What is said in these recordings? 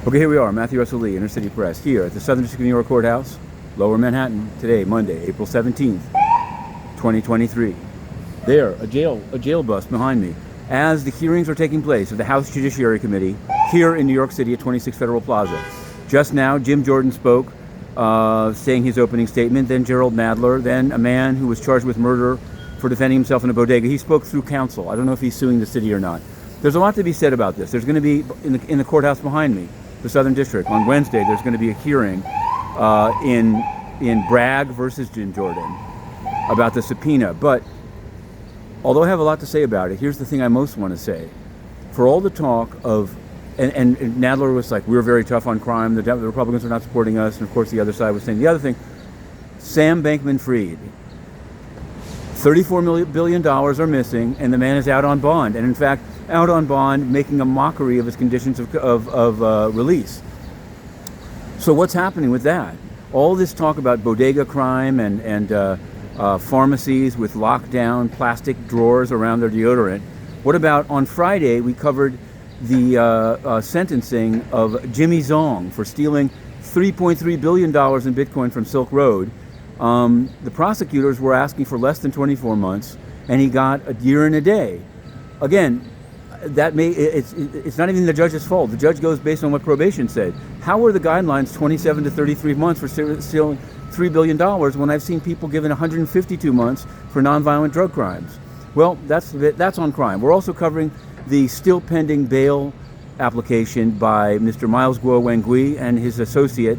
Okay, here we are, Matthew Russell Lee, Inner City Press, here at the Southern District of New York Courthouse, Lower Manhattan, today, Monday, April 17th, 2023. There, a jail bus behind me, as the hearings are taking place of the House Judiciary Committee here in New York City at 26 Federal Plaza. Just now, Jim Jordan spoke, saying his opening statement, then Gerald Nadler, then a man who was charged with murder for defending himself in a bodega. He spoke through counsel. I don't know if he's suing the city or not. There's a lot to be said about this. There's going to be, in the courthouse behind me, the Southern District, on Wednesday, there's going to be a hearing in Bragg versus Jim Jordan about the subpoena. But although I have a lot to say about it, here's the thing I most want to say. For all the talk of, and Nadler was like, we're very tough on crime, the Republicans are not supporting us, and of course the other side was saying the other thing. Sam Bankman-Fried, $34 billion are missing, and the man is out on bond, and in fact, out on bond making a mockery of his conditions of release. So what's happening with that? All this talk about bodega crime and pharmacies with lockdown plastic drawers around their deodorant. What about on Friday, we covered the sentencing of Jimmy Zhong for stealing $3.3 billion in Bitcoin from Silk Road. The prosecutors were asking for less than 24 months, and he got a year and a day. Again, it's not even the judge's fault. The judge goes based on what probation said. How are the guidelines 27 to 33 months for stealing $3 billion when I've seen people given 152 months for nonviolent drug crimes? Well, that's on crime. We're also covering the still pending bail application by Mr. Miles Guo Wangui and his associate,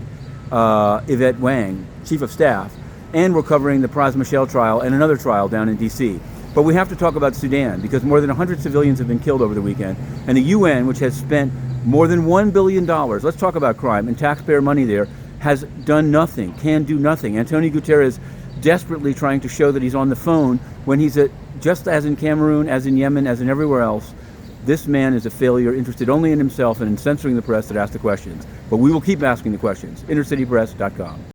Yvette Wang, chief of staff. And we're covering the Pras trial and another trial down in D.C. But we have to talk about Sudan because more than 100 civilians have been killed over the weekend. And the UN, which has spent more than $1 billion, let's talk about crime, and taxpayer money there, has done nothing, can do nothing. Antonio Guterres desperately trying to show that he's on the phone when he's just as in Cameroon, as in Yemen, as in everywhere else. This man is a failure, interested only in himself and in censoring the press that asks the questions. But we will keep asking the questions. InnerCityPress.com.